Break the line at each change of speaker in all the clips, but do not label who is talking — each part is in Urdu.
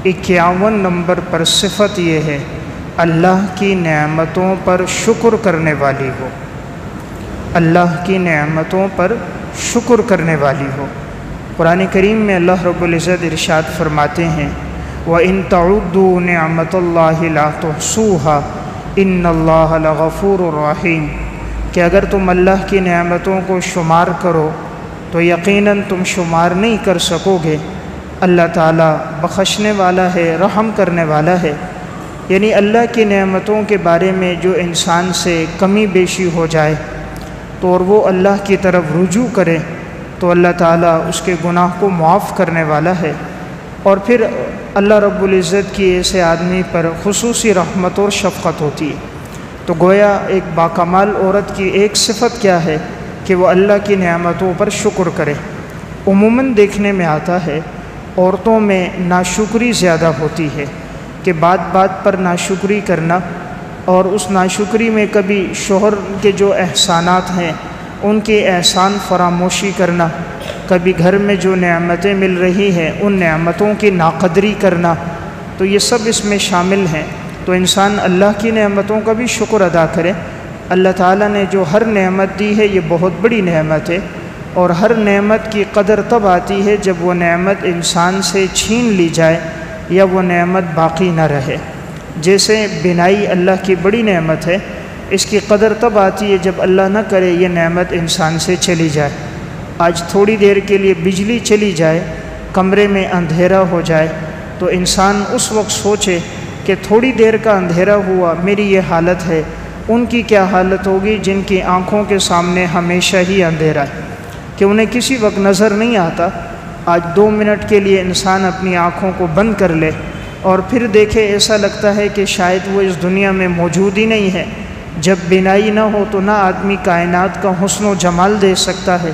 51 نمبر پر صفت یہ ہے اللہ کی نعمتوں پر شکر کرنے والی ہو، اللہ کی نعمتوں پر شکر کرنے والی ہو۔ قرآن کریم میں اللہ رب العزت ارشاد فرماتے ہیں وَإِن تَعُدُّوا نِعْمَةَ اللَّهِ لَا تُحْصُوهَا إِنَّ اللَّهَ لَغَفُورٌ رَحِيمٌ کہ اگر تم اللہ کی نعمتوں کو شمار کرو تو یقیناً تم شمار نہیں کر سکو گے۔ اللہ تعالیٰ بخشنے والا ہے، رحم کرنے والا ہے۔ یعنی اللہ کی نعمتوں کے بارے میں جو انسان سے کمی بیشی ہو جائے تو اور وہ اللہ کی طرف رجوع کرے تو اللہ تعالیٰ اس کے گناہ کو معاف کرنے والا ہے۔ اور پھر اللہ رب العزت کی ایسے آدمی پر خصوصی رحمت اور شفقت ہوتی ہے۔ تو گویا ایک باکمال عورت کی ایک صفت کیا ہے کہ وہ اللہ کی نعمتوں پر شکر کرے۔ عموماً دیکھنے میں آتا ہے عورتوں میں ناشکری زیادہ ہوتی ہے کہ بات بات پر ناشکری کرنا، اور اس ناشکری میں کبھی شوہر کے جو احسانات ہیں ان کے احسان فراموشی کرنا، کبھی گھر میں جو نعمتیں مل رہی ہیں ان نعمتوں کی ناقدری کرنا، تو یہ سب اس میں شامل ہیں۔ تو انسان اللہ کی نعمتوں کا بھی شکر ادا کرے۔ اللہ تعالیٰ نے جو ہر نعمت دی ہے یہ بہت بڑی نعمت ہے، اور ہر نعمت کی قدر تب آتی ہے جب وہ نعمت انسان سے چھین لی جائے یا وہ نعمت باقی نہ رہے۔ جیسے بینائی اللہ کی بڑی نعمت ہے، اس کی قدر تب آتی ہے جب اللہ نہ کرے یہ نعمت انسان سے چلی جائے۔ آج تھوڑی دیر کے لیے بجلی چلی جائے، کمرے میں اندھیرا ہو جائے، تو انسان اس وقت سوچے کہ تھوڑی دیر کا اندھیرا ہوا، میری یہ حالت ہے، ان کی کیا حالت ہوگی جن کی آنکھوں کے سامنے ہمیشہ ہی اندھیرا ہے کہ انہیں کسی وقت نظر نہیں آتا۔ آج 2 منٹ کے لیے انسان اپنی آنکھوں کو بند کر لے اور پھر دیکھے، ایسا لگتا ہے کہ شاید وہ اس دنیا میں موجود ہی نہیں ہے۔ جب بینائی نہ ہو تو نہ آدمی کائنات کا حسن و جمال دیکھ سکتا ہے،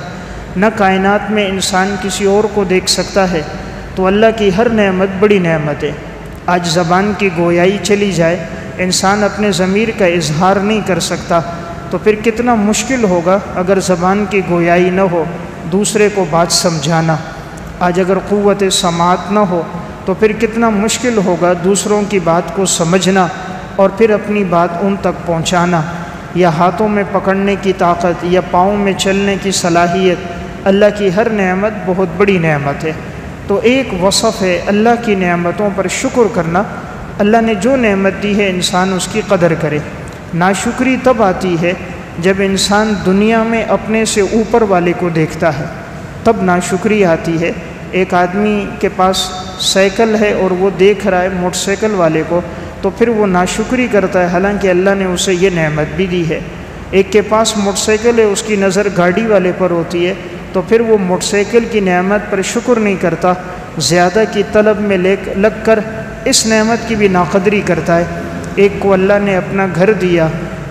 نہ کائنات میں انسان کسی اور کو دیکھ سکتا ہے۔ تو اللہ کی ہر نعمت بڑی نعمت ہے۔ آج زبان کی گویائی چلی جائے، انسان اپنے ضمیر کا اظہار نہیں کر سکتا، تو پھر کتنا مشکل ہوگا اگر زبان کی گویائی نہ ہو دوسرے کو بات سمجھانا۔ آج اگر قوت سماعت نہ ہو تو پھر کتنا مشکل ہوگا دوسروں کی بات کو سمجھنا اور پھر اپنی بات ان تک پہنچانا۔ یا ہاتھوں میں پکڑنے کی طاقت یا پاؤں میں چلنے کی صلاحیت، اللہ کی ہر نعمت بہت بڑی نعمت ہے۔ تو ایک وصف ہے اللہ کی نعمتوں پر شکر کرنا۔ اللہ نے جو نعمت دی ہے انسان اس کی قدر کرے۔ ناشکری تب آتی ہے جب انسان دنیا میں اپنے سے اوپر والے کو دیکھتا ہے، تب ناشکری آتی ہے۔ ایک آدمی کے پاس سائیکل ہے اور وہ دیکھ رہا ہے موٹر سائیکل والے کو، تو پھر وہ ناشکری کرتا ہے، حالانکہ اللہ نے اسے یہ نعمت بھی دی ہے۔ ایک کے پاس موٹر سائیکل ہے، اس کی نظر گاڑی والے پر ہوتی ہے، تو پھر وہ موٹر سائیکل کی نعمت پر شکر نہیں کرتا، زیادہ کی طلب میں لگ کر اس نعمت کی بھی ناقدری کرتا ہے۔ ایک کو اللہ نے اپنا گھر دیا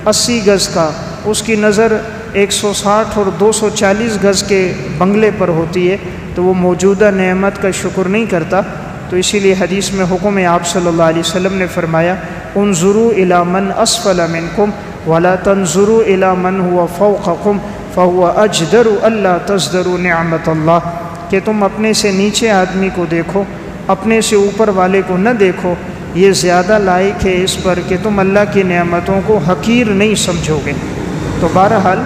80 گز کا، اس کی نظر 160 اور 240 گز کے بنگلے پر ہوتی ہے، تو وہ موجودہ نعمت کا شکر نہیں کرتا۔ تو اسی لیے حدیث میں حکم ہے، آپ صلی اللہ علیہ وسلم نے فرمایا انظروا الی من اسفل منکم ولا تنظروا الی من هو فوقکم فهو اجدر الا تزدروا نعمت اللہ، کہ تم اپنے سے نیچے آدمی کو دیکھو، اپنے سے اوپر والے کو نہ دیکھو، یہ زیادہ لائق ہے اس پر کہ تم اللہ کی نعمتوں کو حقیر نہیں سمجھو گے۔ تو بہرحال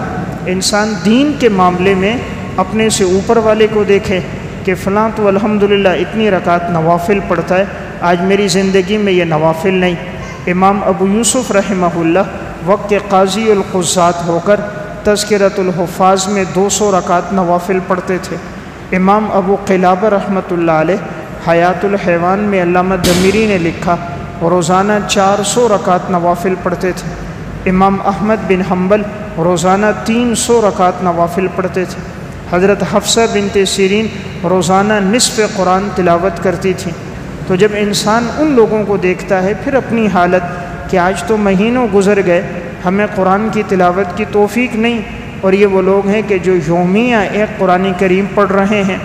انسان دین کے معاملے میں اپنے سے اوپر والے کو دیکھے کہ فلاں تو الحمدللہ اتنی رکعت نوافل پڑھتا ہے، آج میری زندگی میں یہ نوافل نہیں۔ امام ابو یوسف رحمہ اللہ وقت کے قاضی القضات ہو کر تذکرۃ الحفاظ میں 200 رکعت نوافل پڑھتے تھے۔ امام ابو قلابہ رحمۃ اللہ علیہ حیات الحیوان میں علامہ دمیری نے لکھا روزانہ 400 رکعت نوافل پڑھتے تھے۔ امام احمد بن حنبل روزانہ 300 رکعت نوافل پڑھتے تھے۔ حضرت حفصہ بنت سیرین روزانہ نصف قرآن تلاوت کرتی تھیں۔ تو جب انسان ان لوگوں کو دیکھتا ہے پھر اپنی حالت کہ آج تو مہینوں گزر گئے ہمیں قرآن کی تلاوت کی توفیق نہیں، اور یہ وہ لوگ ہیں کہ جو یومیہ ایک قرآن کریم پڑھ رہے ہیں۔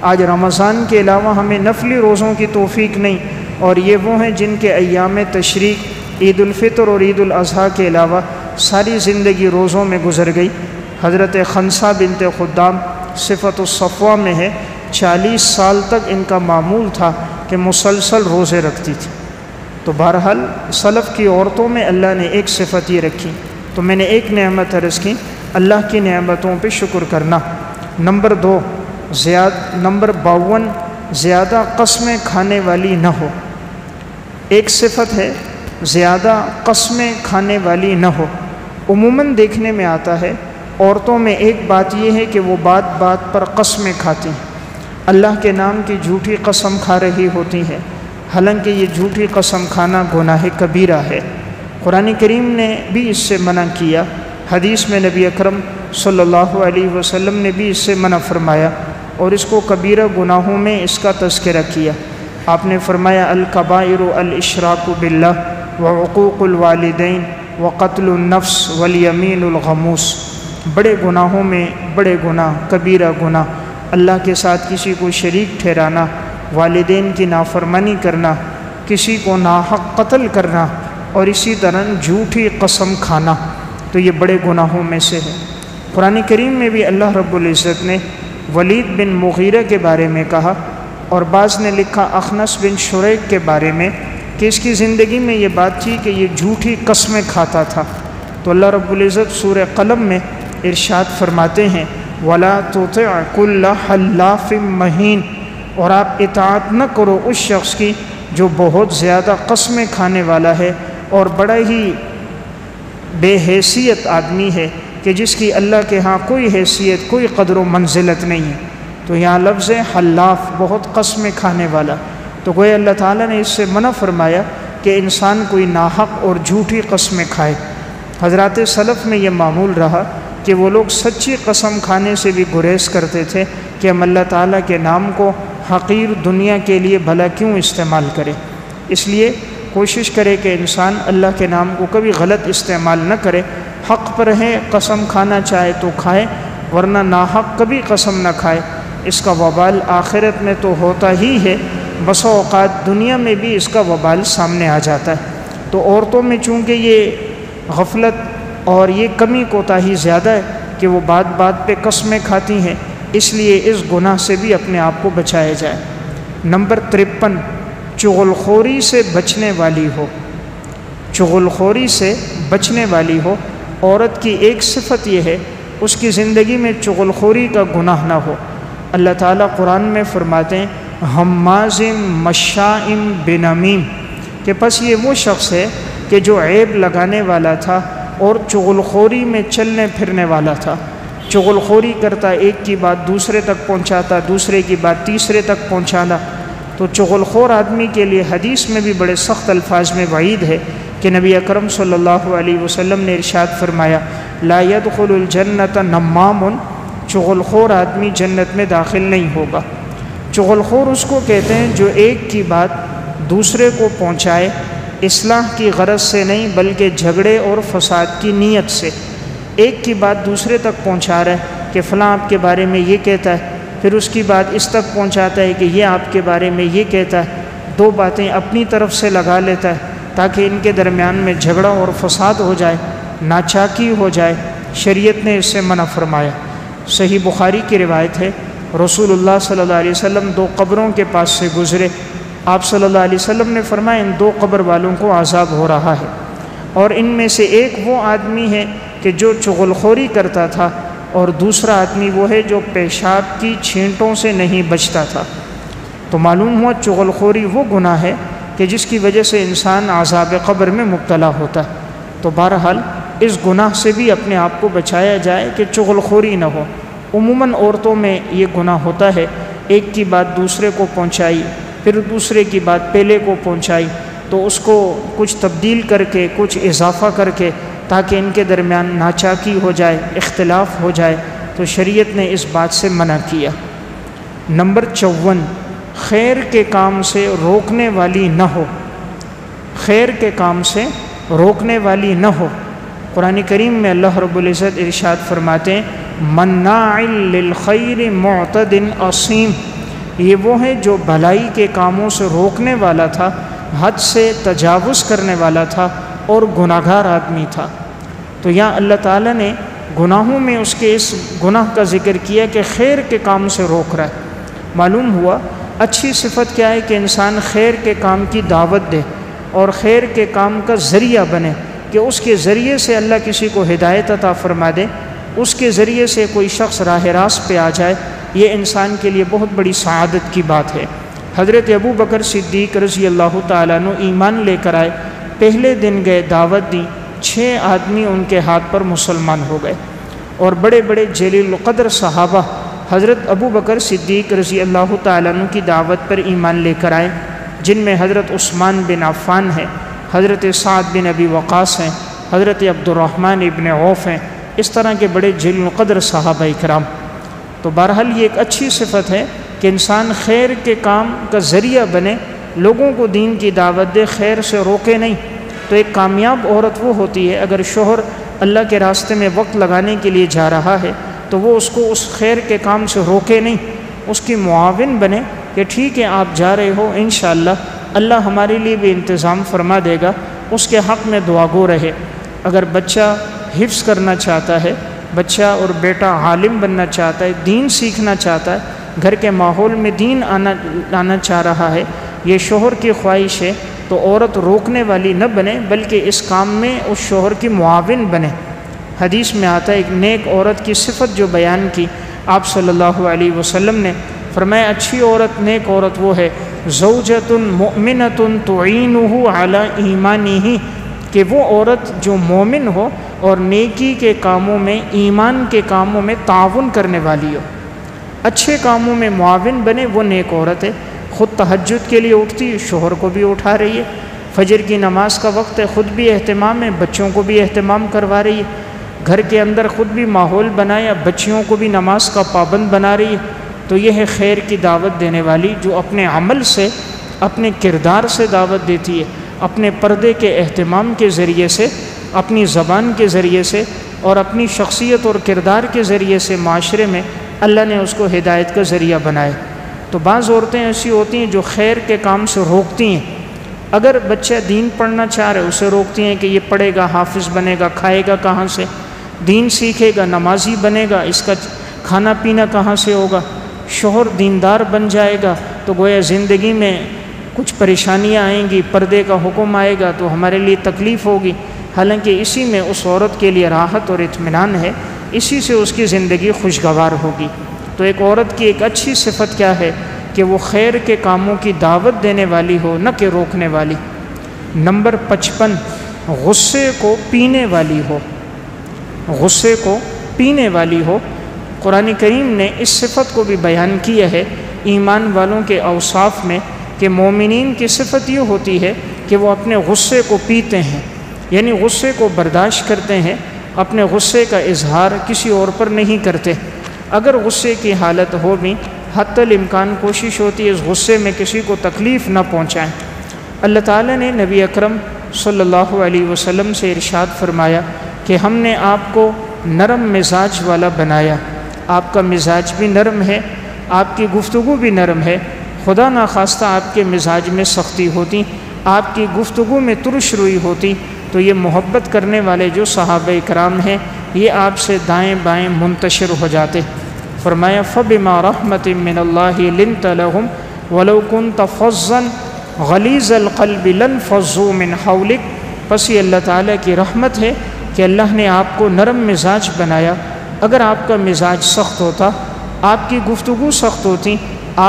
آج رمضان کے علاوہ ہمیں نفلی روزوں کی توفیق نہیں، اور یہ وہ ہیں جن کے ایام تشریق عید الفطر اور عید الاضحیٰ کے علاوہ ساری زندگی روزوں میں گزر گئی۔ حضرت خنسہ بنت خدام صفت الصفوہ میں ہے 40 سال تک ان کا معمول تھا کہ مسلسل روزے رکھتی تھی۔ تو بہرحال سلف کی عورتوں میں اللہ نے ایک صفت یہ رکھی۔ تو میں نے ایک نعمت عرض کی، اللہ کی نعمتوں پہ شکر کرنا۔ نمبر 2، نمبر 52، زیادہ قسمیں کھانے والی نہ ہو۔ ایک صفت ہے زیادہ قسمیں کھانے والی نہ ہو۔ عموماً دیکھنے میں آتا ہے عورتوں میں ایک بات یہ ہے کہ وہ بات بات پر قسمیں کھاتی ہیں، اللہ کے نام کی جھوٹی قسم کھا رہی ہوتی ہیں، حالانکہ یہ جھوٹی قسم کھانا گناہ کبیرہ ہے۔ قرآن کریم نے بھی اس سے منع کیا، حدیث میں نبی اکرم صلی اللہ علیہ وسلم نے بھی اس سے منع فرمایا اور اس کو کبیرہ گناہوں میں اس کا تذکرہ کیا۔ آپ نے فرمایا الکبائر الاشراک باللہ وعقوق الوالدین وقتل النفس والیمین الغموس۔ بڑے گناہوں میں بڑے گناہ، کبیرہ گناہ، اللہ کے ساتھ کسی کو شریک ٹھہرانا، والدین کی نافرمانی کرنا، کسی کو ناحق قتل کرنا اور اسی طرح جھوٹی قسم کھانا، تو یہ بڑے گناہوں میں سے ہے۔ قرآن کریم میں بھی اللہ رب العزت نے ولید بن مغیرہ کے بارے میں کہا، اور بعض نے لکھا اخنس بن شریک کے بارے میں کہ اس کی زندگی میں یہ بات تھی کہ یہ جھوٹی قسمیں کھاتا تھا۔ تو اللہ رب العزت سورہ قلم میں ارشاد فرماتے ہیں وَلَا تُطِعْ كُلَّ حَلَّافٍ مَّهِينٍ، اور آپ اطاعت نہ کرو اس شخص کی جو بہت زیادہ قسمیں کھانے والا ہے اور بڑا ہی بے حیثیت آدمی ہے کہ جس کی اللہ کے ہاں کوئی حیثیت، کوئی قدر و منزلت نہیں ہے۔ تو یہاں لفظ ہے حلاف، بہت قسمیں کھانے والا۔ تو گویا اللہ تعالیٰ نے اس سے منع فرمایا کہ انسان کوئی ناحق اور جھوٹی قسمیں کھائے۔ حضرات سلف میں یہ معمول رہا کہ وہ لوگ سچی قسم کھانے سے بھی گریز کرتے تھے کہ ہم اللہ تعالیٰ کے نام کو حقیر دنیا کے لیے بھلا کیوں استعمال کرے۔ اس لیے کوشش کرے کہ انسان اللہ کے نام کو کبھی غلط استعمال نہ کرے، حق پر ہے قسم کھانا چاہے تو کھائے، ورنہ ناحق کبھی قسم نہ کھائے۔ اس کا وبال آخرت میں تو ہوتا ہی ہے، بسا اوقات دنیا میں بھی اس کا وبال سامنے آ جاتا ہے۔ تو عورتوں میں چونکہ یہ غفلت اور یہ کمی کوتاہی زیادہ ہے کہ وہ بات بات پہ قسمیں کھاتی ہیں، اس لیے اس گناہ سے بھی اپنے آپ کو بچایا جائے۔ نمبر 53، چغل خوری سے بچنے والی ہو۔ چغل خوری سے بچنے والی ہو۔ عورت کی ایک صفت یہ ہے اس کی زندگی میں چغل خوری کا گناہ نہ ہو۔ اللہ تعالیٰ قرآن میں فرماتے ہیں ہماز مشاء بنمیم، کہ پس یہ وہ شخص ہے کہ جو عیب لگانے والا تھا اور چغل خوری میں چلنے پھرنے والا تھا۔ چغل خوری کرتا، ایک کی بات دوسرے تک پہنچاتا، دوسرے کی بات تیسرے تک پہنچانا۔ تو چغل خور آدمی کے لیے حدیث میں بھی بڑے سخت الفاظ میں وعید ہے کہ نبی اکرم صلی اللہ علیہ وسلم نے ارشاد فرمایا لا يدخل الجنت نمام، چغل خور آدمی جنت میں داخل نہیں ہوگا۔ چغل خور اس کو کہتے ہیں جو ایک کی بات دوسرے کو پہنچائے، اصلاح کی غرض سے نہیں بلکہ جھگڑے اور فساد کی نیت سے۔ ایک کی بات دوسرے تک پہنچا رہا ہے کہ فلاں آپ کے بارے میں یہ کہتا ہے، پھر اس کی بات اس تک پہنچاتا ہے کہ یہ آپ کے بارے میں یہ کہتا ہے، دو باتیں اپنی طرف سے لگا لیتا ہے تاکہ ان کے درمیان میں جھگڑا اور فساد ہو جائے، ناچاکی ہو جائے۔ شریعت نے اس سے منع فرمایا۔ صحیح بخاری کی روایت ہے رسول اللہ صلی اللہ علیہ وسلم دو قبروں کے پاس سے گزرے، آپ صلی اللہ علیہ وسلم نے فرمایا ان دو قبر والوں کو عذاب ہو رہا ہے، اور ان میں سے ایک وہ آدمی ہے کہ جو چغل خوری کرتا تھا، اور دوسرا آدمی وہ ہے جو پیشاب کی چھینٹوں سے نہیں بچتا تھا۔ تو معلوم ہوا چغل خوری وہ گناہ ہے کہ جس کی وجہ سے انسان عذاب قبر میں مبتلا ہوتا ہے۔ تو بہرحال اس گناہ سے بھی اپنے آپ کو بچایا جائے کہ چغل خوری نہ ہو۔ عموماً عورتوں میں یہ گناہ ہوتا ہے، ایک کی بات دوسرے کو پہنچائی، پھر دوسرے کی بات پہلے کو پہنچائی، تو اس کو کچھ تبدیل کر کے، کچھ اضافہ کر کے، تاکہ ان کے درمیان ناچاکی ہو جائے، اختلاف ہو جائے، تو شریعت نے اس بات سے منع کیا۔ نمبر 54، خیر کے کام سے روکنے والی نہ ہو۔ خیر کے کام سے روکنے والی نہ ہو۔ قرآن کریم میں اللہ رب العزت ارشاد فرماتے ہیں مناع للخیر معتد عصیم، یہ وہ ہے جو بھلائی کے کاموں سے روکنے والا تھا، حد سے تجاوز کرنے والا تھا اور گناہگار آدمی تھا۔ تو یہاں اللہ تعالیٰ نے گناہوں میں اس کے اس گناہ کا ذکر کیا کہ خیر کے کام سے روک رہا ہے۔ معلوم ہوا اچھی صفت کیا ہے کہ انسان خیر کے کام کی دعوت دے اور خیر کے کام کا ذریعہ بنے، کہ اس کے ذریعے سے اللہ کسی کو ہدایت عطا فرما دے، اس کے ذریعے سے کوئی شخص راہ راست پہ آ جائے، یہ انسان کے لیے بہت بڑی سعادت کی بات ہے۔ حضرت ابو بکر صدیق رضی اللہ تعالیٰ عنہ ایمان لے کر آئے، پہلے دن گئے، دعوت دی، 6 آدمی ان کے ہاتھ پر مسلمان ہو گئے، اور بڑے بڑے جلیل القدر صحابہ حضرت ابو بکر صدیق رضی اللہ تعالیٰ عنہ کی دعوت پر ایمان لے کر آئے، جن میں حضرت عثمان بن عفان ہے، حضرت سعد بن ابی وقاص ہیں، حضرت عبد الرحمن ابن عوف ہیں، اس طرح کے بڑے جلیل القدر صحابہ کرام۔ تو بہرحال یہ ایک اچھی صفت ہے کہ انسان خیر کے کام کا ذریعہ بنے، لوگوں کو دین کی دعوت دے، خیر سے روکے نہیں۔ تو ایک کامیاب عورت وہ ہوتی ہے، اگر شوہر اللہ کے راستے میں وقت لگانے کے لیے جا رہا ہے تو وہ اس کو اس خیر کے کام سے روکے نہیں، اس کی معاون بنے کہ ٹھیک ہے آپ جا رہے ہو، انشاءاللہ اللہ ہمارے لیے بھی انتظام فرما دے گا، اس کے حق میں دعا گو رہے۔ اگر بچہ حفظ کرنا چاہتا ہے، بچہ اور بیٹا عالم بننا چاہتا ہے، دین سیکھنا چاہتا ہے، گھر کے ماحول میں دین آنا چاہ رہا ہے، یہ شوہر کی خواہش ہے، تو عورت روکنے والی نہ بنے بلکہ اس کام میں اس شوہر کی معاون بنے۔ حدیث میں آتا ہے ایک نیک عورت کی صفت جو بیان کی آپ صلی اللہ علیہ وسلم نے فرمایا، اچھی عورت، نیک عورت وہ ہے زوجۃ مؤمنۃ تعینہ علی ایمانہ، کہ وہ عورت جو مومن ہو اور نیکی کے کاموں میں، ایمان کے کاموں میں تعاون کرنے والی ہو، اچھے کاموں میں معاون بنے، وہ نیک عورت ہے۔ خود تہجد کے لیے اٹھتی ہے، شوہر کو بھی اٹھا رہی ہے، فجر کی نماز کا وقت ہے، خود بھی اہتمام ہے، بچوں کو بھی اہتمام کروا رہی ہے، گھر کے اندر خود بھی ماحول بنایا، بچیوں کو بھی نماز کا پابند بنا رہی ہے۔ تو یہ ہے خیر کی دعوت دینے والی، جو اپنے عمل سے، اپنے کردار سے دعوت دیتی ہے، اپنے پردے کے اہتمام کے ذریعے سے، اپنی زبان کے ذریعے سے اور اپنی شخصیت اور کردار کے ذریعے سے معاشرے میں اللہ نے اس کو ہدایت کا ذریعہ بنایا۔ تو بعض عورتیں ایسی ہوتی ہیں جو خیر کے کام سے روکتی ہیں، اگر بچہ دین پڑھنا چاہ رہے اسے روکتی ہیں کہ یہ پڑھے گا، حافظ بنے گا، کھائے گا کہاں سے، دین سیکھے گا، نمازی بنے گا، اس کا کھانا پینا کہاں سے ہوگا، شوہر دیندار بن جائے گا تو گویا زندگی میں کچھ پریشانیاں آئیں گی، پردے کا حکم آئے گا تو ہمارے لیے تکلیف ہوگی، حالانکہ اسی میں اس عورت کے لیے راحت اور اطمینان ہے، اسی سے اس کی زندگی خوشگوار ہوگی۔ تو ایک عورت کی ایک اچھی صفت کیا ہے کہ وہ خیر کے کاموں کی دعوت دینے والی ہو، نہ کہ روکنے والی۔ نمبر 55، غصے کو پینے والی ہو، غصے کو پینے والی ہو۔ قرآن کریم نے اس صفت کو بھی بیان کیا ہے ایمان والوں کے اوصاف میں، کہ مومنین کی صفت یہ ہوتی ہے کہ وہ اپنے غصے کو پیتے ہیں، یعنی غصے کو برداشت کرتے ہیں، اپنے غصے کا اظہار کسی اور پر نہیں کرتے۔ اگر غصے کی حالت ہو بھی حتی الامکان کوشش ہوتی ہے اس غصے میں کسی کو تکلیف نہ پہنچائیں۔ اللہ تعالیٰ نے نبی اکرم صلی اللہ علیہ وسلم سے ارشاد فرمایا کہ ہم نے آپ کو نرم مزاج والا بنایا، آپ کا مزاج بھی نرم ہے، آپ کی گفتگو بھی نرم ہے۔ خدا نخواستہ آپ کے مزاج میں سختی ہوتی، آپ کی گفتگو میں ترش روئی ہوتی تو یہ محبت کرنے والے جو صحابہ کرام ہیں یہ آپ سے دائیں بائیں منتشر ہو جاتے۔ فرمایا فَبِمَا رَحْمَةٍ مِّنَ اللَّهِ لِنْتَ لَهُمْ وَلَوْ كُنْتَ فَظًّا غَلِيظَ الْقَلْبِ لَانفَضُّوا مِنْ حَوْلِكَ، پس یہ اللہ تعالیٰ کی رحمت ہے کہ اللہ نے آپ کو نرم مزاج بنایا۔ اگر آپ کا مزاج سخت ہوتا، آپ کی گفتگو سخت ہوتی،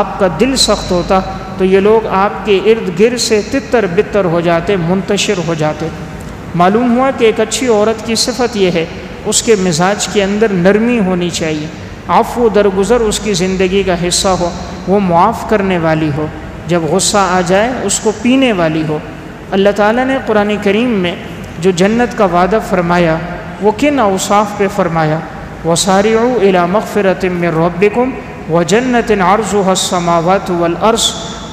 آپ کا دل سخت ہوتا تو یہ لوگ آپ کے ارد گرد سے تتر بتر ہو جاتے، منتشر ہو جاتے۔ معلوم ہوا کہ ایک اچھی عورت کی صفت یہ ہے اس کے مزاج کے اندر نرمی ہونی چاہیے، عفو درگزر اس کی زندگی کا حصہ ہو، وہ معاف کرنے والی ہو، جب غصہ آ جائے اس کو پینے والی ہو۔ اللہ تعالیٰ نے قرآن کریم میں جو جنت کا وعدہ فرمایا وہ کن اوصاف پہ فرمایا؟ وَسَارِعُوا إِلَى مَغْفِرَةٍ مِّن رَبِّكُمْ وَجَنَّةٍ عَرْضُهَا السَّمَاوَاتُ وَالْأَرْضُ،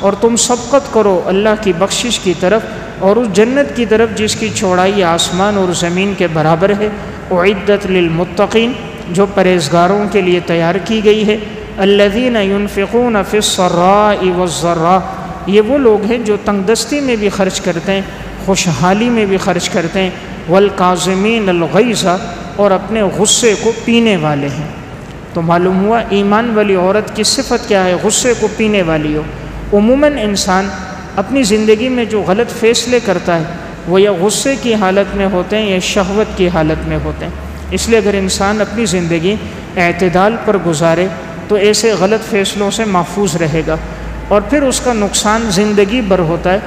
اور تم سبقت کرو اللہ کی بخشش کی طرف اور اس جنت کی طرف جس کی چوڑائی آسمان اور زمین کے برابر ہے، اعدت للمتقین، جو پرہیزگاروں کے لیے تیار کی گئی ہے۔ الذین ينفقون فی السراء والضراء، یہ وہ لوگ ہیں جو تنگ دستی میں بھی خرچ کرتے ہیں، خوشحالی میں بھی خرچ کرتے ہیں، والکاظمین الغیظ، اور اپنے غصے کو پینے والے ہیں۔ تو معلوم ہوا ایمان والی عورت کی صفت کیا ہے؟ غصے کو پینے والی ہو۔ عموماً انسان اپنی زندگی میں جو غلط فیصلے کرتا ہے وہ یا غصے کی حالت میں ہوتے ہیں یا شہوت کی حالت میں ہوتے ہیں. اس لیے اگر انسان اپنی زندگی اعتدال پر گزارے تو ایسے غلط فیصلوں سے محفوظ رہے گا. اور پھر اس کا نقصان زندگی بھر ہوتا ہے.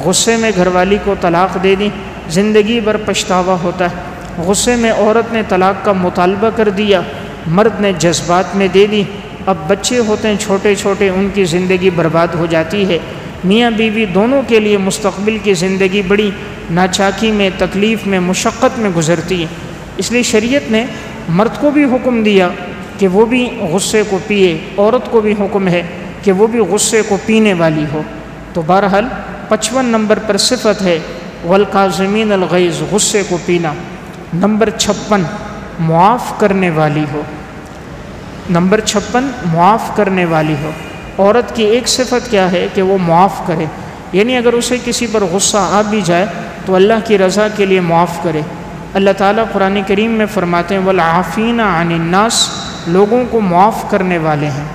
غصے میں گھر والی کو طلاق دے دی، زندگی بھر پچھتاوا ہوتا ہے. غصے میں عورت نے طلاق کا مطالبہ کر دیا، مرد نے جذبات میں دے دی. اب بچے ہوتے ہیں چھوٹے چھوٹے، ان کی زندگی برباد ہو جاتی ہے. میاں بیوی دونوں کے لیے مستقبل کی زندگی بڑی ناچاکی میں، تکلیف میں، مشقت میں گزرتی ہے. اس لیے شریعت نے مرد کو بھی حکم دیا کہ وہ بھی غصے کو پیے، عورت کو بھی حکم ہے کہ وہ بھی غصے کو پینے والی ہو. تو بہرحال 55 نمبر پر صفت ہے والکاظمین الغیظ، غصے کو پینا. نمبر 56 معاف کرنے والی ہو. نمبر 56 معاف کرنے والی ہو. عورت کی ایک صفت کیا ہے کہ وہ معاف کرے، یعنی اگر اسے کسی پر غصہ آ بھی جائے تو اللہ کی رضا کے لیے معاف کرے. اللہ تعالیٰ قرآن کریم میں فرماتے ہیں والعافین عن الناس، لوگوں کو معاف کرنے والے ہیں.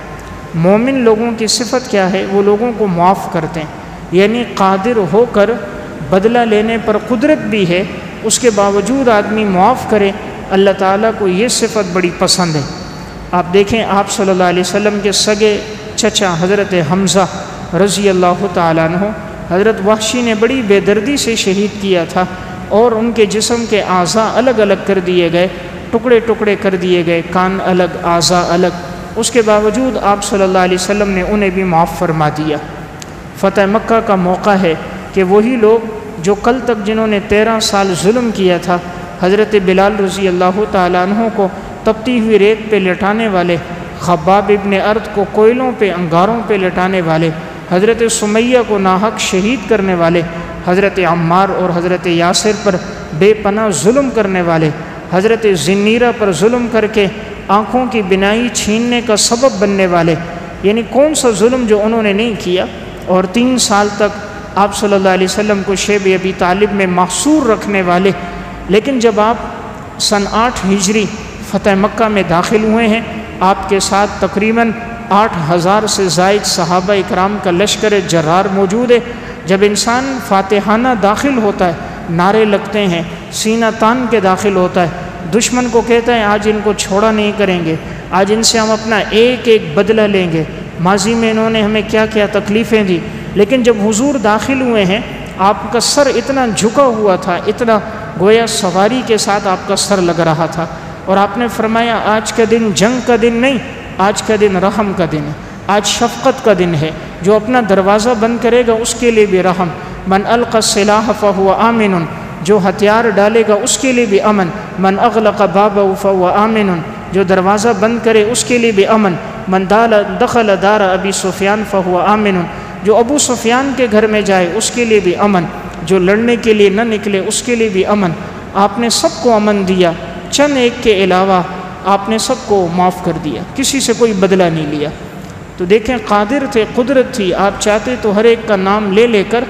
مومن لوگوں کی صفت کیا ہے؟ وہ لوگوں کو معاف کرتے ہیں، یعنی قادر ہو کر بدلہ لینے پر قدرت بھی ہے، اس کے باوجود آدمی معاف کرے. اللہ تعالیٰ کو یہ صفت بڑی پسند ہے. آپ دیکھیں آپ صلی اللہ علیہ وسلم کے سگے چچا حضرت حمزہ رضی اللہ تعالیٰ عنہ حضرت وحشی نے بڑی بے دردی سے شہید کیا تھا، اور ان کے جسم کے اعضاء الگ الگ کر دیے گئے، ٹکڑے ٹکڑے کر دیے گئے، کان الگ، اعضاء الگ. اس کے باوجود آپ صلی اللہ علیہ وسلم نے انہیں بھی معاف فرما دیا. فتح مکہ کا موقع ہے کہ وہی لوگ جو کل تک جنہوں نے 13 سال ظلم کیا تھا، حضرت بلال رضی اللہ تعالیٰ عنہ کو تپتی ہوئی ریت پہ لٹانے والے، خباب ابن ارد کو کوئلوں پہ، انگاروں پہ لٹانے والے، حضرت سمیہ کو ناحق شہید کرنے والے، حضرت عمار اور حضرت یاسر پر بے پناہ ظلم کرنے والے، حضرت زنیرہ پر ظلم کر کے آنکھوں کی بینائی چھیننے کا سبب بننے والے، یعنی کون سا ظلم جو انہوں نے نہیں کیا. اور 3 سال تک آپ صلی اللہ علیہ وسلم کو شیب ابی طالب میں محصور رکھنے والے. لیکن جب آپ سن 8 ہجری فتح مکہ میں داخل ہوئے ہیں، آپ کے ساتھ تقریباً 8000 سے زائد صحابہ اکرام کا لشکر جرار موجود ہے. جب انسان فاتحانہ داخل ہوتا ہے، نعرے لگتے ہیں، سینہ تان کے داخل ہوتا ہے، دشمن کو کہتا ہے آج ان کو چھوڑا نہیں کریں گے، آج ان سے ہم اپنا ایک ایک بدلہ لیں گے، ماضی میں انہوں نے ہمیں کیا کیا تکلیفیں دی. لیکن جب حضور داخل ہوئے ہیں، آپ کا سر اتنا جھکا ہوا تھا، اتنا گویا سواری کے ساتھ آپ کا سر لگ رہا تھا. اور آپ نے فرمایا آج کا دن جنگ کا دن نہیں، آج کا دن رحم کا دن ہے، آج شفقت کا دن ہے. جو اپنا دروازہ بند کرے گا اس کے لیے بھی رحم. من القى السلاح فهو آمن، جو ہتھیار ڈالے گا اس کے لیے بھی امن. من اغلق بابه فهو آمن، جو دروازہ بند کرے اس کے لیے بھی امن. من دخل دار ابی سفیان فهو آمن، جو ابو سفیان کے گھر میں جائے اس کے لیے بھی امن. جو لڑنے کے لیے نہ نکلے اس کے لیے بھی امن. آپ نے سب کو امن دیا، چند ایک کے علاوہ آپ نے سب کو معاف کر دیا، کسی سے کوئی بدلہ نہیں لیا. تو دیکھیں قادر تھے، قدرت تھی. آپ چاہتے تو ہر ایک کا نام لے لے کر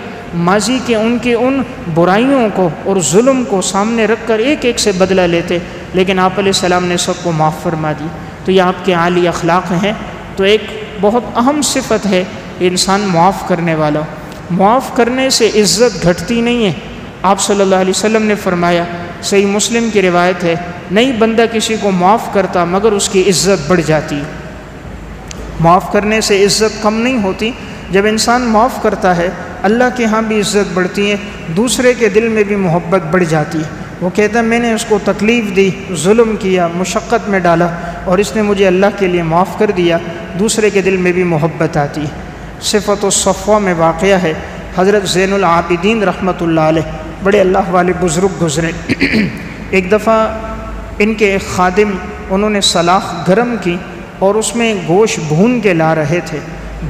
ماضی کے ان برائیوں کو اور ظلم کو سامنے رکھ کر ایک ایک سے بدلہ لیتے، لیکن آپ علیہ السلام نے سب کو معاف فرما دی. تو یہ آپ کے عالی اخلاق ہیں. تو ایک بہت اہم صفت ہے انسان معاف کرنے والا. معاف کرنے سے عزت گھٹتی نہیں ہے. آپ صلی اللہ علیہ وسلم نے فرمایا، صحیح مسلم کی روایت ہے، نہیں بندہ کسی کو معاف کرتا مگر اس کی عزت بڑھ جاتی. معاف کرنے سے عزت کم نہیں ہوتی. جب انسان معاف کرتا ہے اللہ کے ہاں بھی عزت بڑھتی ہے، دوسرے کے دل میں بھی محبت بڑھ جاتی ہے. وہ کہتا ہے میں نے اس کو تکلیف دی، ظلم کیا، مشقت میں ڈالا، اور اس نے مجھے اللہ کے لیے معاف کر دیا، دوسرے کے دل میں بھی محبت آتی ہے. صفت الصفوہ میں واقعہ ہے، حضرت زین العابدین رحمۃ اللہ علیہ بڑے اللہ والے بزرگ گزرے. ایک دفعہ ان کے ایک خادم انہوں نے سلاخ گرم کی اور اس میں گوشت بھون کے لا رہے تھے،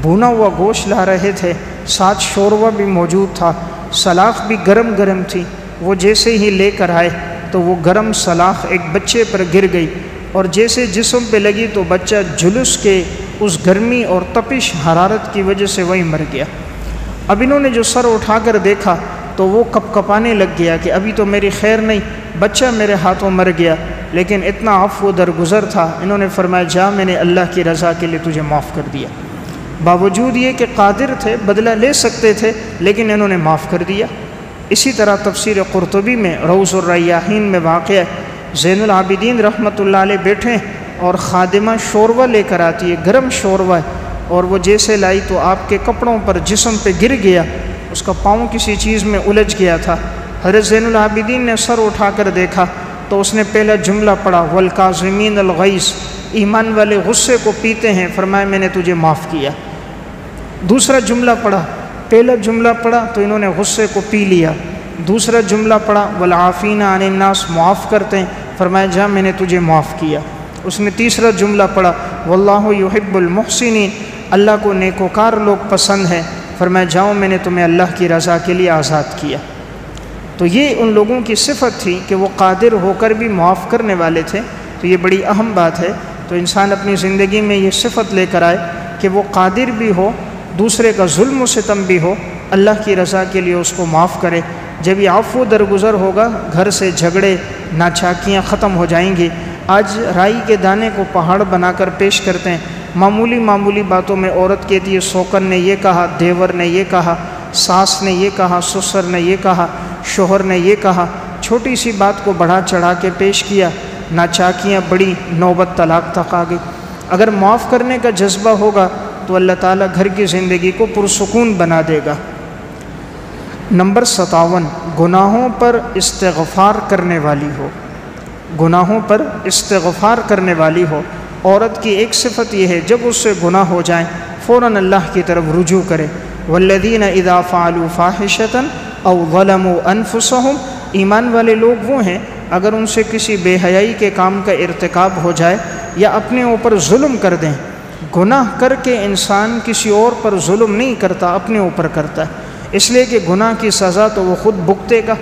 بھونا ہوا گوشت لا رہے تھے، ساتھ شوربہ بھی موجود تھا، سلاخ بھی گرم گرم تھی. وہ جیسے ہی لے کر آئے تو وہ گرم سلاخ ایک بچے پر گر گئی، اور جیسے جسم پہ لگی تو بچہ جلوس کے اس گرمی اور تپش حرارت کی وجہ سے وہی مر گیا. اب انہوں نے جو سر اٹھا کر دیکھا تو وہ کپ کپانے لگ گیا کہ ابھی تو میری خیر نہیں، بچہ میرے ہاتھوں مر گیا. لیکن اتنا عفو درگزر تھا، انہوں نے فرمایا جا میں نے اللہ کی رضا کے لیے تجھے معاف کر دیا. باوجود یہ کہ قادر تھے، بدلہ لے سکتے تھے، لیکن انہوں نے معاف کر دیا۔ اسی طرح تفسیر قرطبی میں روض الریاحین میں واقع ہے، زین العابدین رحمۃ اللہ علیہ بیٹھے اور خادمہ شوربہ لے کر آتی ہے، گرم شوربہ ہے، اور وہ جیسے لائی تو آپ کے کپڑوں پر، جسم پہ گر گیا، اس کا پاؤں کسی چیز میں الجھ گیا تھا۔ حضرت زین العابدین نے سر اٹھا کر دیکھا تو اس نے پہلا جملہ پڑھا، والکاظمین الغیظ، ایمان والے غصے کو پیتے ہیں، فرمایا میں نے تجھے معاف کیا۔ دوسرا جملہ پڑھا، پہلا جملہ پڑھا تو انہوں نے غصے کو پی لیا، دوسرا جملہ پڑھا والعافین عن الناس، معاف کرتے ہیں، فرمایا جا میں نے تجھے معاف کیا۔ اس نے تیسرا جملہ پڑھا واللہ یحب المحسنین، اللہ کو نیکوکار لوگ پسند ہیں، فرمایا جاؤ میں نے تمہیں اللہ کی رضا کے لیے آزاد کیا۔ تو یہ ان لوگوں کی صفت تھی کہ وہ قادر ہو کر بھی معاف کرنے والے تھے۔ تو یہ بڑی اہم بات ہے، تو انسان اپنی زندگی میں یہ صفت لے کر آئے کہ وہ قادر بھی ہو، دوسرے کا ظلم و ستم بھی ہو، اللہ کی رضا کے لیے اس کو معاف کرے۔ جب یہ عفو درگزر ہوگا، گھر سے جھگڑے، ناچاکیاں ختم ہو جائیں گی۔ آج رائی کے دانے کو پہاڑ بنا کر پیش کرتے ہیں، معمولی باتوں میں عورت کہتی ہے سوکن نے یہ کہا، دیور نے یہ کہا، ساس نے یہ کہا، سسر نے یہ کہا، شوہر نے یہ کہا، چھوٹی سی بات کو بڑھا چڑھا کے پیش کیا، ناچاکیاں بڑی، نوبت طلاق تک آ گئی۔ اگر معاف کرنے کا جذبہ ہوگا تو اللہ تعالیٰ گھر کی زندگی کو پرسکون بنا دے گا۔ نمبر 57، گناہوں پر استغفار کرنے والی ہو، گناہوں پر استغفار کرنے والی ہو۔ عورت کی ایک صفت یہ ہے، جب اس سے گناہ ہو جائیں فوراً اللہ کی طرف رجوع کرے۔ والذین اذا فعلوا فاحشۃ او ظلموا انفسهم، ایمان والے لوگ وہ ہیں اگر ان سے کسی بے حیائی کے کام کا ارتکاب ہو جائے یا اپنے اوپر ظلم کر دیں۔ گناہ کر کے انسان کسی اور پر ظلم نہیں کرتا، اپنے اوپر کرتا ہے، اس لیے کہ گناہ کی سزا تو وہ خود بھگتے گا،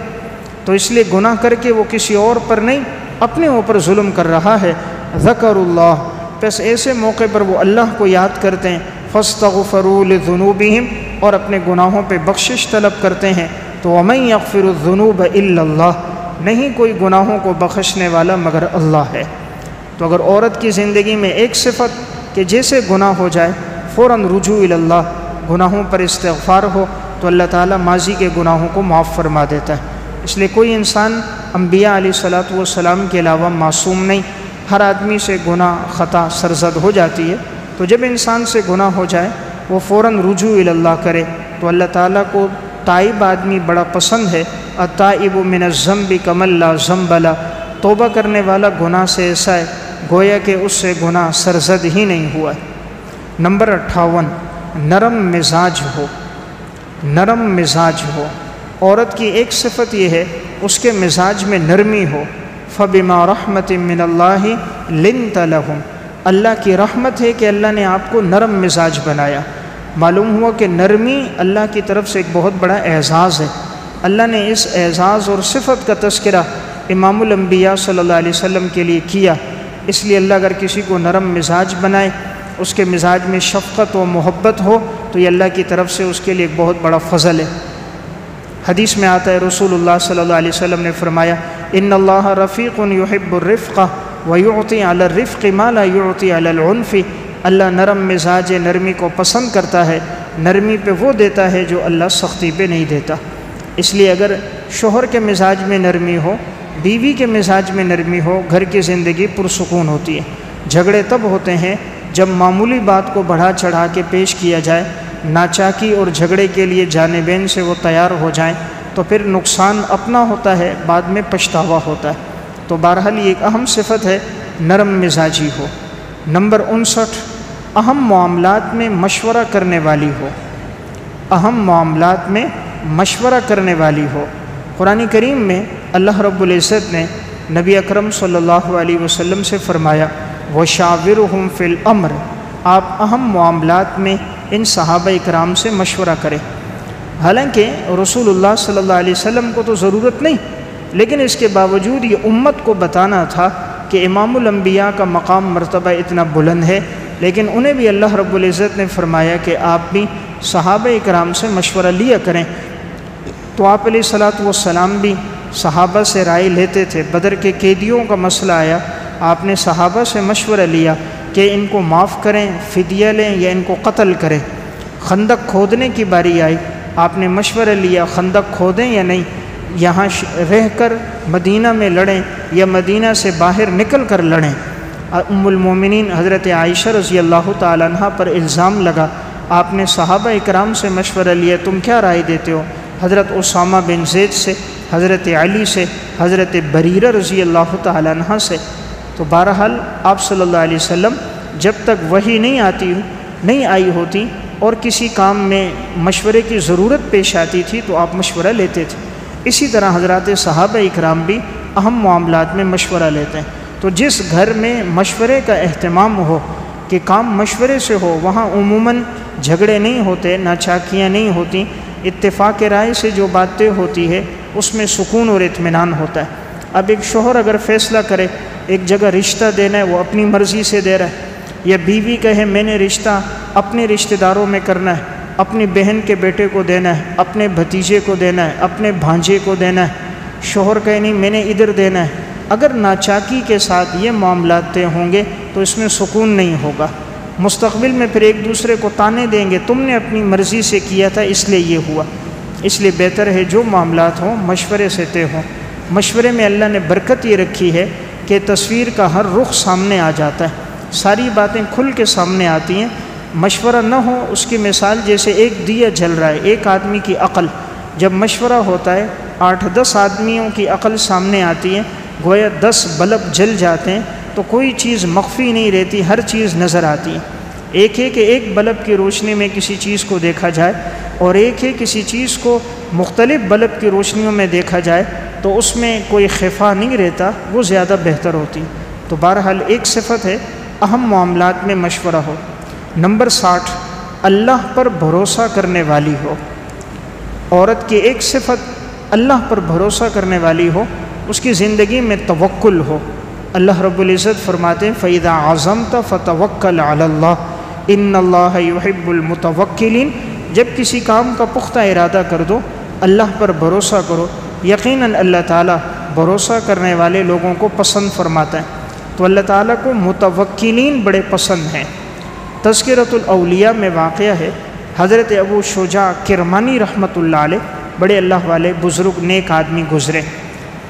تو اس لیے گناہ کر کے وہ کسی اور پر نہیں، اپنے اوپر ظلم کر رہا ہے۔ ذکر اللہ، بس ایسے موقع پر وہ اللہ کو یاد کرتے ہیں، فاستغفروا لذنوبہم، اور اپنے گناہوں پہ بخشش طلب کرتے ہیں۔ تو ومن یغفر الذنوب الا اللہ، نہیں کوئی گناہوں کو بخشنے والا مگر اللہ ہے۔ تو اگر عورت کی زندگی میں ایک صفت کہ جیسے گناہ ہو جائے فوراً رجوع الی اللہ، گناہوں پر استغفار ہو، تو اللہ تعالیٰ ماضی کے گناہوں کو معاف فرما دیتا ہے۔ اس لیے کوئی انسان انبیاء علیہ الصلاۃ والسلام کے علاوہ معصوم نہیں، ہر آدمی سے گناہ، خطا سرزد ہو جاتی ہے۔ تو جب انسان سے گناہ ہو جائے وہ فوراً رجوع الی اللہ کرے، تو اللہ تعالیٰ کو تائب آدمی بڑا پسند ہے۔ التائب من الذنب کمن لا ذنب لہ، توبہ کرنے والا گناہ سے ایسا ہے گویا کہ اس سے گناہ سرزد ہی نہیں ہوا ہے۔ نمبر 58، نرم مزاج ہو، نرم مزاج ہو۔ عورت کی ایک صفت یہ ہے اس کے مزاج میں نرمی ہو۔ فبما رحمت من اللہ لنت لہم، اللہ کی رحمت ہے کہ اللہ نے آپ کو نرم مزاج بنایا۔ معلوم ہوا کہ نرمی اللہ کی طرف سے ایک بہت بڑا اعزاز ہے۔ اللہ نے اس اعزاز اور صفت کا تذکرہ امام الانبیاء صلی اللہ علیہ وسلم کے لیے کیا۔ اس لیے اللہ اگر کسی کو نرم مزاج بنائے، اس کے مزاج میں شفقت و محبت ہو، تو یہ اللہ کی طرف سے اس کے لیے ایک بہت بڑا فضل ہے۔ حدیث میں آتا ہے رسول اللہ صلی اللہ علیہ وسلم نے فرمایا، ان اللہ رفیق یحب الرفق ویعطی علی الرفق ما لا یعطی علی العنف، اللہ نرم مزاج نرمی کو پسند کرتا ہے، نرمی پہ وہ دیتا ہے جو اللہ سختی پہ نہیں دیتا۔ اس لیے اگر شوہر کے مزاج میں نرمی ہو، بیوی کے مزاج میں نرمی ہو، گھر کی زندگی پرسکون ہوتی ہے۔ جھگڑے تب ہوتے ہیں جب معمولی بات کو بڑھا چڑھا کے پیش کیا جائے، ناچاکی اور جھگڑے کے لیے جانبین سے وہ تیار ہو جائیں، تو پھر نقصان اپنا ہوتا ہے، بعد میں پچھتاوا ہوتا ہے۔ تو بہرحال یہ ایک اہم صفت ہے، نرم مزاجی ہو۔ نمبر 59، اہم معاملات میں مشورہ کرنے والی ہو، اہم معاملات میں مشورہ کرنے والی ہو۔ قرآن کریم میں اللہ رب العزت نے نبی اکرم صلی اللہ علیہ وسلم سے فرمایا، وَشَاوِرْهُمْ فِي الْأَمْرِ، آپ اہم معاملات میں ان صحابہ اکرام سے مشورہ کریں۔ حالانکہ رسول اللہ صلی اللہ علیہ وسلم کو تو ضرورت نہیں، لیکن اس کے باوجود یہ امت کو بتانا تھا کہ امام الانبیاء کا مقام مرتبہ اتنا بلند ہے، لیکن انہیں بھی اللہ رب العزت نے فرمایا کہ آپ بھی صحابہ اکرام سے مشورہ لیا کریں۔ تو آپ علیہ الصلاۃ والسلام بھی صحابہ سے رائے لیتے تھے۔ بدر کے قیدیوں کا مسئلہ آیا، آپ نے صحابہ سے مشورہ لیا، کہ ان کو معاف کریں، فدیہ لیں یا ان کو قتل کریں۔ خندق کھودنے کی باری آئی، آپ نے مشورہ لیا خندق کھودیں یا نہیں، یہاں رہ کر مدینہ میں لڑیں یا مدینہ سے باہر نکل کر لڑیں۔ ام المومنین حضرت عائشہ رضی اللہ تعالیٰ عنہ پر الزام لگا، آپ نے صحابہ اکرام سے مشورہ لیا، تم کیا رائے دیتے ہو؟ حضرت اسامہ بن زید سے، حضرت علی سے، حضرت بریرہ رضی اللہ تعالیٰ عنہ سے۔ تو بہرحال آپ صلی اللہ علیہ وسلم جب تک وحی نہیں آئی ہوتی اور کسی کام میں مشورے کی ضرورت پیش آتی تھی تو آپ مشورہ لیتے تھے۔ اسی طرح حضرات صحابہ اکرام بھی اہم معاملات میں مشورہ لیتے ہیں۔ تو جس گھر میں مشورے کا اہتمام ہو کہ کام مشورے سے ہو، وہاں عموماً جھگڑے نہیں ہوتے، ناچاکیاں نہیں ہوتی، اتفاق رائے سے جو باتیں ہوتی ہے اس میں سکون اور اطمینان ہوتا ہے۔ اب ایک شوہر اگر فیصلہ کرے ایک جگہ رشتہ دینا ہے، وہ اپنی مرضی سے دے رہا ہے، یا بیوی کہے میں نے رشتہ اپنے رشتہ داروں میں کرنا ہے، اپنی بہن کے بیٹے کو دینا ہے، اپنے بھتیجے کو دینا ہے، اپنے بھانجے کو دینا ہے، شوہر کہے نہیں میں نے ادھر دینا ہے، اگر ناچاکی کے ساتھ یہ معاملات طے ہوں گے تو اس میں سکون نہیں ہوگا۔ مستقبل میں پھر ایک دوسرے کو تانے دیں گے، تم نے اپنی مرضی سے کیا تھا اس لیے یہ ہوا۔ اس لیے بہتر ہے جو معاملات ہوں مشورے سے طے ہوں۔ مشورے میں اللہ نے برکت یہ رکھی ہے کہ تصویر کا ہر رخ سامنے آ جاتا ہے، ساری باتیں کھل کے سامنے آتی ہیں۔ مشورہ نہ ہو اس کی مثال جیسے ایک دیا جل رہا ہے، ایک آدمی کی عقل، جب مشورہ ہوتا ہے 8-10 آدمیوں کی عقل سامنے آتی ہے، گویا 10 بلب جل جاتے ہیں، تو کوئی چیز مخفی نہیں رہتی، ہر چیز نظر آتی ہے۔ ایک ہے کہ ایک بلب کی روشنی میں کسی چیز کو دیکھا جائے، اور ایک ہے کسی چیز کو مختلف بلب کی روشنیوں میں دیکھا جائے تو اس میں کوئی خفا نہیں رہتا، وہ زیادہ بہتر ہوتی۔ تو بہرحال ایک صفت ہے اہم معاملات میں مشورہ ہو۔ نمبر 60، اللہ پر بھروسہ کرنے والی ہو۔ عورت کی ایک صفت اللہ پر بھروسہ کرنے والی ہو، اس کی زندگی میں توکل ہو۔ اللہ رب العزت فرماتے ہیں فَإِذَا عَزَمْتَ فَتَوَكَّلْ عَلَى اللَّهِ إِنَّ اللَّهَ يُحِبُّ الْمُتَوَكِّلِينَ۔ جب کسی کام کا پختہ ارادہ کر دو، اللہ پر بھروسہ کرو، یقیناً اللہ تعالیٰ بھروسہ کرنے والے لوگوں کو پسند فرماتا ہے۔ تو اللہ تعالیٰ کو متوکلین بڑے پسند ہیں۔ تذکرۃ الاولیاء میں واقعہ ہے، حضرت ابو شجاع کرمانی رحمۃ اللہ علیہ بڑے اللہ والے بزرگ نیک آدمی گزرے۔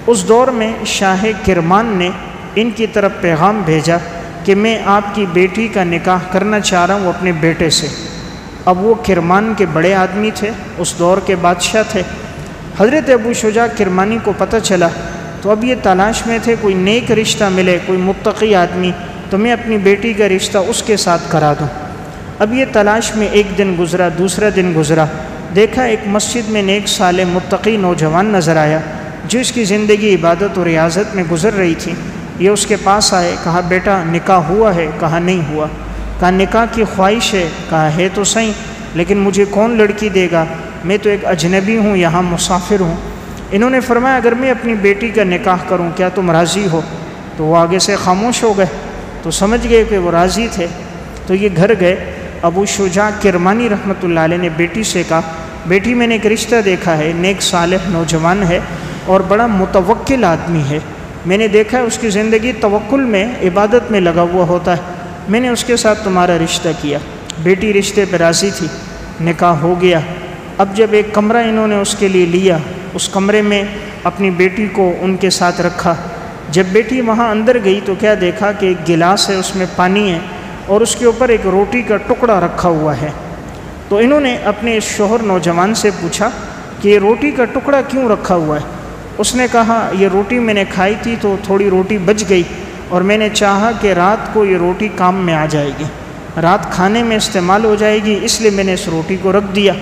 اس دور میں شاہ کرمان نے ان کی طرف پیغام بھیجا کہ میں آپ کی بیٹی کا نکاح کرنا چاہ رہا ہوں اپنے بیٹے سے۔ اب وہ کرمان کے بڑے آدمی تھے، اس دور کے بادشاہ تھے۔ حضرت ابو شجاع کرمانی کو پتہ چلا تو اب یہ تلاش میں تھے کوئی نیک رشتہ ملے، کوئی متقی آدمی، تو میں اپنی بیٹی کا رشتہ اس کے ساتھ کرا دوں۔ اب یہ تلاش میں ایک دن گزرا، دوسرا دن گزرا، دیکھا ایک مسجد میں نیک صالح متقی نوجوان نظر آیا جو اس کی زندگی عبادت اور ریاضت میں گزر رہی تھی۔ یہ اس کے پاس آئے، کہا بیٹا نکاح ہوا ہے؟ کہا نہیں ہوا۔ کہا نکاح کی خواہش ہے؟ کہا ہے تو صحیح، لیکن مجھے کون لڑکی دے گا؟ میں تو ایک اجنبی ہوں، یہاں مسافر ہوں۔ انہوں نے فرمایا اگر میں اپنی بیٹی کا نکاح کروں کیا تم راضی ہو؟ تو وہ آگے سے خاموش ہو گئے، تو سمجھ گئے کہ وہ راضی تھے۔ تو یہ گھر گئے، ابو شجاع کرمانی رحمۃ اللہ علیہ نے بیٹی سے کہا بیٹی میں نے ایک رشتہ دیکھا ہے، نیک صالح نوجوان ہے اور بڑا متوکل آدمی ہے، میں نے دیکھا ہے اس کی زندگی توکل میں عبادت میں لگا ہوا ہوتا ہے، میں نے اس کے ساتھ تمہارا رشتہ کیا۔ بیٹی رشتے پہ راضی تھی، نکاح ہو گیا۔ اب جب ایک کمرہ انہوں نے اس کے لیے لیا، اس کمرے میں اپنی بیٹی کو ان کے ساتھ رکھا۔ جب بیٹی وہاں اندر گئی تو کیا دیکھا کہ ایک گلاس ہے، اس میں پانی ہے اور اس کے اوپر ایک روٹی کا ٹکڑا رکھا ہوا ہے۔ تو انہوں نے اپنے شوہر نوجوان سے پوچھا کہ یہ روٹی کا ٹکڑا کیوں رکھا ہوا ہے؟ اس نے کہا یہ روٹی میں نے کھائی تھی تو تھوڑی روٹی بچ گئی اور میں نے چاہا کہ رات کو یہ روٹی کام میں آ جائے گی، رات کھانے میں استعمال ہو جائے گی، اس لیے میں نے اس روٹی کو رکھ دیا۔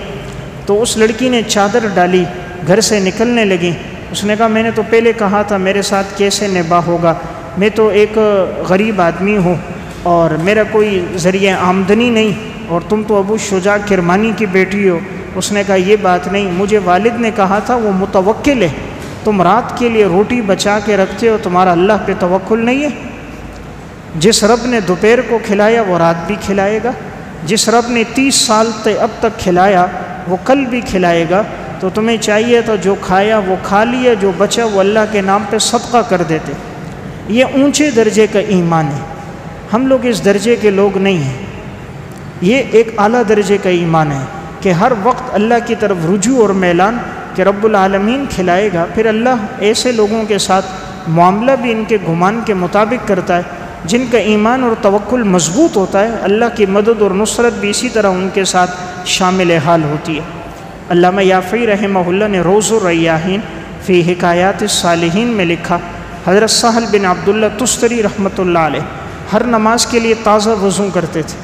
تو اس لڑکی نے چادر ڈالی، گھر سے نکلنے لگی۔ اس نے کہا میں نے تو پہلے کہا تھا میرے ساتھ کیسے نباہ ہوگا، میں تو ایک غریب آدمی ہوں اور میرا کوئی ذریعہ آمدنی نہیں، اور تم تو ابو شجاع کرمانی کی بیٹی ہو۔ اس نے کہا یہ بات نہیں، مجھے والد نے کہا تھا وہ متوکل ہے، تم رات کے لیے روٹی بچا کے رکھتے ہو، تمہارا اللہ پہ توکل نہیں ہے؟ جس رب نے دوپہر کو کھلایا وہ رات بھی کھلائے گا، جس رب نے 30 سال اب تک کھلایا وہ کل بھی کھلائے گا۔ تو تمہیں چاہیے تو جو کھایا وہ کھا لیا، جو بچا وہ اللہ کے نام پہ صدقہ کر دیتے۔ یہ اونچے درجے کا ایمان ہے۔ ہم لوگ اس درجے کے لوگ نہیں ہیں۔ یہ ایک اعلیٰ درجے کا ایمان ہے کہ ہر وقت اللہ کی طرف رجوع اور میلان کہ رب العالمین کھلائے گا، پھر اللہ ایسے لوگوں کے ساتھ معاملہ بھی ان کے گمان کے مطابق کرتا ہے جن کا ایمان اور توکل مضبوط ہوتا ہے، اللہ کی مدد اور نصرت بھی اسی طرح ان کے ساتھ شامل حال ہوتی ہے۔ علامہ یافعی رحمہ اللہ نے روز الریاحین فی حکایات الصالحین میں لکھا، حضرت سہل بن عبداللہ تستری رحمۃ اللہ علیہ ہر نماز کے لیے تازہ وضو کرتے تھے۔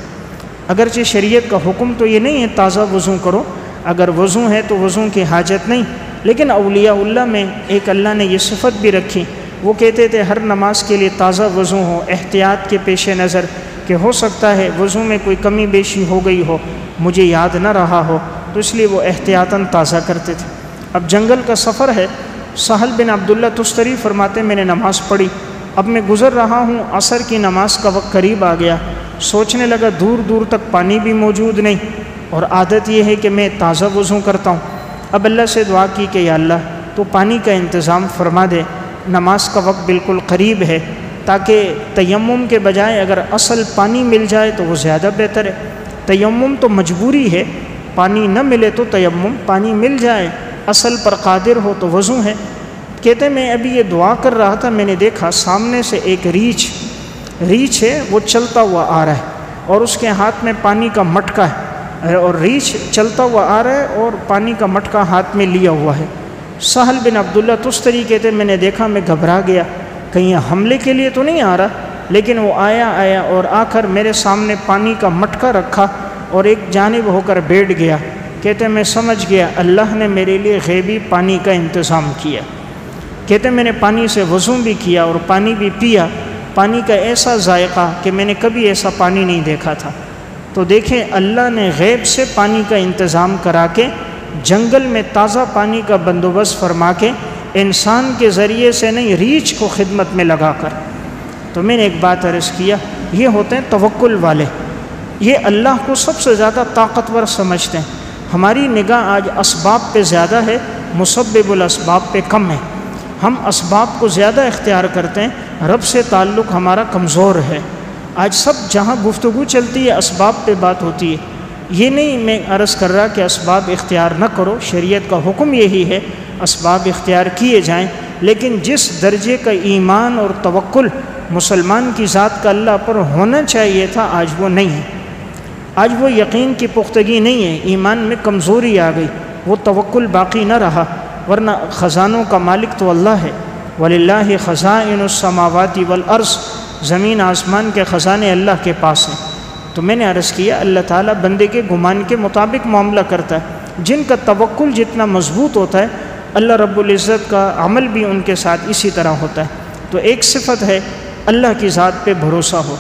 اگرچہ شریعت کا حکم تو یہ نہیں ہے تازہ وضو کرو، اگر وضو ہے تو وضو کی حاجت نہیں، لیکن اولیاء اللہ میں ایک اللہ نے یہ صفت بھی رکھی، وہ کہتے تھے ہر نماز کے لیے تازہ وضو ہو، احتیاط کے پیش نظر کہ ہو سکتا ہے وضو میں کوئی کمی بیشی ہو گئی ہو، مجھے یاد نہ رہا ہو، تو اس لیے وہ احتیاطاً تازہ کرتے تھے۔ اب جنگل کا سفر ہے، سہل بن عبداللہ تستری فرماتے میں نے نماز پڑھی، اب میں گزر رہا ہوں، عصر کی نماز کا وقت قریب آ گیا، سوچنے لگا دور دور تک پانی بھی موجود نہیں، اور عادت یہ ہے کہ میں تازہ وضو کرتا ہوں۔ اب اللہ سے دعا کی کہ یا اللہ تو پانی کا انتظام فرما دے، نماز کا وقت بالکل قریب ہے، تاکہ تیمم کے بجائے اگر اصل پانی مل جائے تو وہ زیادہ بہتر ہے۔ تیمم تو مجبوری ہے، پانی نہ ملے تو تیمم، پانی مل جائے اصل پر قادر ہو تو وضو ہے۔ کہتے میں ابھی یہ دعا کر رہا تھا، میں نے دیکھا سامنے سے ایک ریچھ ہے، وہ چلتا ہوا آ رہا ہے اور اس کے ہاتھ میں پانی کا مٹکا ہے، اور ریچھ چلتا ہوا آ رہا ہے اور پانی کا مٹکا ہاتھ میں لیا ہوا ہے۔ سہل بن عبداللہ تستری کہتے میں نے دیکھا، میں گھبرا گیا، کہیں حملے کے لیے تو نہیں آ رہا، لیکن وہ آیا اور آ کر میرے سامنے پانی کا مٹکا رکھا اور ایک جانب ہو کر بیٹھ گیا۔ کہتے میں سمجھ گیا اللہ نے میرے لیے غیبی پانی کا انتظام کیا۔ کہتے میں نے پانی سے وضو بھی کیا اور پانی بھی پیا، پانی کا ایسا ذائقہ کہ میں نے کبھی ایسا پانی نہیں دیکھا تھا۔ تو دیکھیں اللہ نے غیب سے پانی کا انتظام کرا کے، جنگل میں تازہ پانی کا بندوبست فرما کے، انسان کے ذریعے سے نہیں ریچھ کو خدمت میں لگا کر۔ تو میں نے ایک بات عرض کیا، یہ ہوتے ہیں توکل والے، یہ اللہ کو سب سے زیادہ طاقتور سمجھتے ہیں۔ ہماری نگاہ آج اسباب پہ زیادہ ہے، مسبب الاسباب پہ کم ہے۔ ہم اسباب کو زیادہ اختیار کرتے ہیں، رب سے تعلق ہمارا کمزور ہے۔ آج سب جہاں گفتگو چلتی ہے اسباب پہ بات ہوتی ہے۔ یہ نہیں میں عرض کر رہا کہ اسباب اختیار نہ کرو، شریعت کا حکم یہی ہے اسباب اختیار کیے جائیں، لیکن جس درجے کا ایمان اور توکل مسلمان کی ذات کا اللہ پر ہونا چاہیے تھا آج وہ نہیں ہے۔ آج وہ یقین کی پختگی نہیں ہے، ایمان میں کمزوری آ گئی، وہ توکل باقی نہ رہا، ورنہ خزانوں کا مالک تو اللہ ہے۔ وَلِلَّهِ خَزَائِنُ السَّمَاوَاتِ وَالْأَرْضِ، زمین آسمان کے خزانے اللہ کے پاس ہیں۔ تو میں نے عرض کیا اللہ تعالیٰ بندے کے گمان کے مطابق معاملہ کرتا ہے، جن کا توکل جتنا مضبوط ہوتا ہے اللہ رب العزت کا عمل بھی ان کے ساتھ اسی طرح ہوتا ہے۔ تو ایک صفت ہے اللہ کی ذات پہ بھروسہ ہو،